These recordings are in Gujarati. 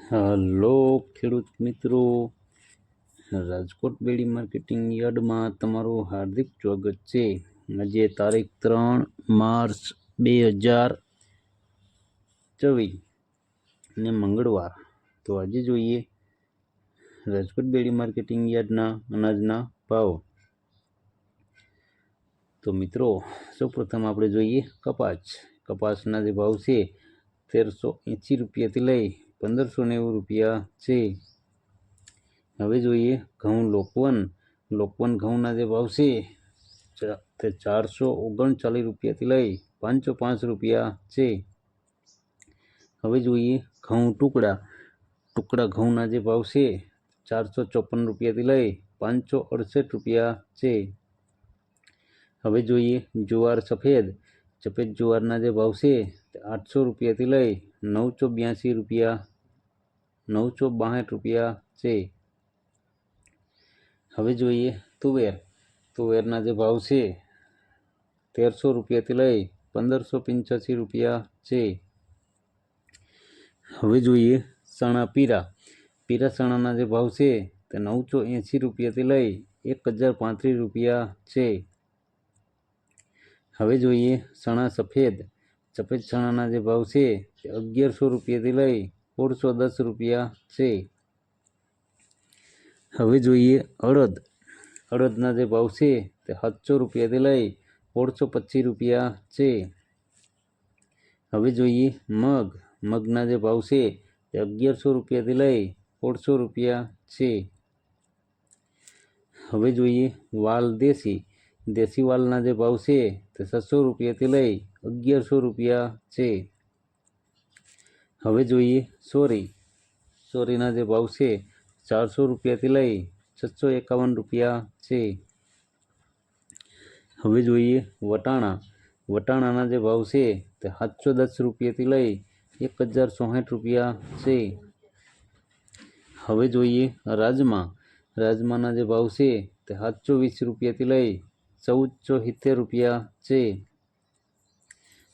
હલો ખેડૂત મિત્રો, રાજકોટ બેડી માર્કેટિંગ યાર્ડમાં તમારું હાર્દિક સ્વાગત છે। આજે તારીખ 3 માર્ચ 2024 ને મંગળવાર। તો આજે જોઈએ રાજકોટ બેડી માર્કેટિંગ યાર્ડના અનાજના ભાવ। તો મિત્રો, સૌપ્રથમ આપણે જોઈએ કપાસના જે ભાવ છે 1380 રૂપિયાથી લઈ 1590 રૂપિયા છે। હવે જોઈએ ઘઉં લોકવન ઘઉંના જે ભાવ છે તે 439 રૂપિયાથી લઈ 505 રૂપિયા છે। હવે જોઈએ ઘઉં ટુકડા ઘઉંના જે ભાવ છે 454 રૂપિયાથી લઈ 568 રૂપિયા છે। હવે જોઈએ જુવાર સફેદ જુવારના જે ભાવ છે તે 800 રૂપિયાથી લઈ 982 રૂપિયા છે। હવે જોઈએ તુવેરના જે ભાવ છે 1300 રૂપિયાથી લઈ 1585 રૂપિયા છે। હવે જોઈએ ચણા પીરા ચણાના જે ભાવ છે તે 980 રૂપિયાથી લઈ 1035 રૂપિયા છે। હવે જોઈએ ચણા સફેદ ચણાના જે ભાવ છે તે 1100 રૂપિયાથી લઈ 1610 રૂપિયા છે। હવે જોઈએ અડદના જે ભાવ છે તે 700 રૂપિયાથી લઈ 1625 રૂપિયા છે। હવે જોઈએ મગના જે ભાવ છે તે 1100 રૂપિયાથી લઈ 1600 રૂપિયા છે। હવે જોઈએ વાલ દેશી વાલના જે ભાવ છે તે 600 રૂપિયાથી લઈ 1100 રૂપિયા છે। હવે જોઈએ સોરીના જે ભાવ છે 400 રૂપિયાથી લઈ 651 રૂપિયા છે। હવે જોઈએ વટાણાના જે ભાવ છે તે 710 રૂપિયાથી લઈ 1064 રૂપિયા છે। હવે જોઈએ રાજમાના જે ભાવ છે તે 720 રૂપિયાથી લઈ 1470 રૂપિયા છે।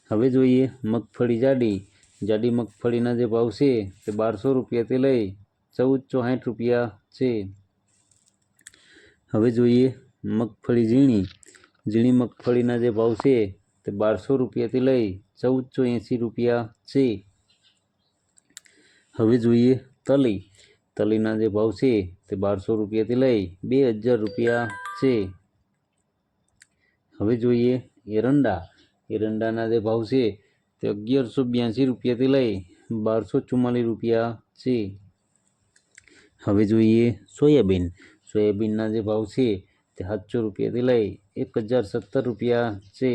હવે જોઈએ મગફળી જાડી મગફળીના જે ભાવ છે તે 1200 રૂપિયાથી લઈ 1460 રૂપિયા છે। હવે જોઈએ મગફળી ઝીણી મગફળીના જે ભાવ છે તે 1200 રૂપિયાથી લઈ 1480 રૂપિયા છે। હવે જોઈએ તલીના જે ભાવ છે તે 1200 રૂપિયાથી લઈ 2000 રૂપિયા છે। હવે જોઈએ એરંડાના જે ભાવ છે તે 1182 રૂપિયાથી લઈ 1244 રૂપિયા છે। હવે જોઈએ સોયાબીનના જે ભાવ છે તે 700 રૂપિયાથી લઈ 1070 રૂપિયા છે।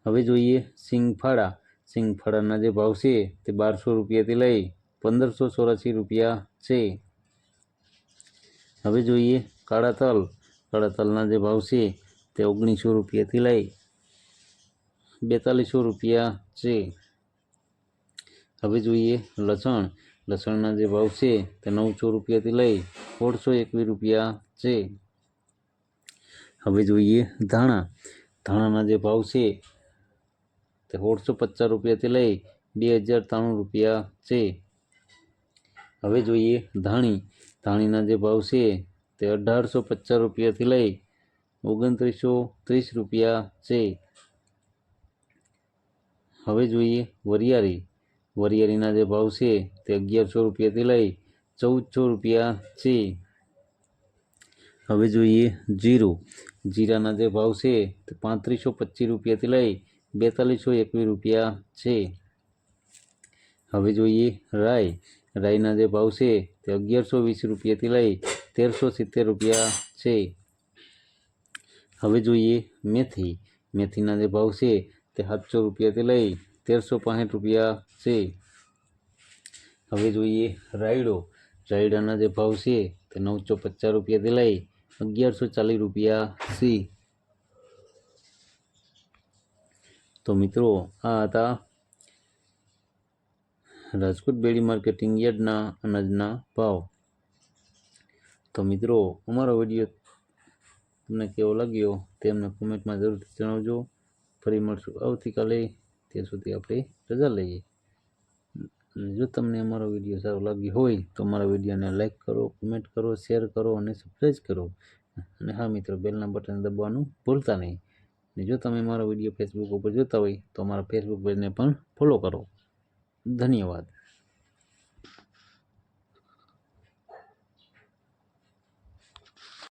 હવે જોઈએ સિંગફાળાના જે ભાવ છે તે 1200 રૂપિયાથી લઈ 1584 રૂપિયા છે। હવે જોઈએ કાળા તલના જે ભાવ છે તે 1900 રૂપિયાથી લઈ 4200 રૂપિયા છે। હવે જોઈએ લસણના જે ભાવ છે તે 900 રૂપિયાથી લઈ 1621 રૂપિયા છે। હવે જોઈએ ધાણાના જે ભાવ છે તે 1650 રૂપિયાથી લઈ 2093 રૂપિયા છે। હવે જોઈએ ધાણીના જે ભાવ છે તે 1850 રૂપિયાથી લઈ 2930 રૂપિયા છે। હવે જોઈએ વરિયાળીના જે ભાવ છે તે 1100 રૂપિયાથી લઈ 1400 રૂપિયા છે। હવે જોઈએ જીરાના જે ભાવ છે તે 3525 રૂપિયાથી લઈ 4221 રૂપિયા છે। હવે જોઈએ રાઈના જે ભાવ છે તે 1120 રૂપિયાથી લઈ 1370 રૂપિયા છે। હવે જોઈએ મેથીના જે ભાવ છે તે 700 રૂપિયાથી લઈ 1365 રૂપિયા છે। હવે જોઈએ રાયડાના જે ભાવ છે તે 950 રૂપિયાથી લઈ 1140 રૂપિયા છે। તો મિત્રો, આ હતા રાજકોટ બેડી માર્કેટિંગ યાર્ડના અનાજના ભાવ। તો મિત્રો, અમારો વિડીયો તમને કેવો લાગ્યો તે અમને કોમેન્ટમાં જરૂરથી જણાવજો। ફરી મળશું આવતીકાલે, ત્યાં સુધી આપણે રજા લઈએ। જો તમને અમારો વિડીયો સારો લાગ્યો હોય તો અમારા વિડીયોને લાઈક કરો, કમેન્ટ કરો, શેર કરો અને સબસ્ક્રાઈબ કરો. અને હા મિત્રો, બેલના બટન દબાવવાનું ભૂલતા નહીં. અને જો તમે મારો વિડીયો ફેસબુક ઉપર જોતા હોય તો અમારા ફેસબુક પેજને પણ ફોલો કરો. ધન્યવાદ.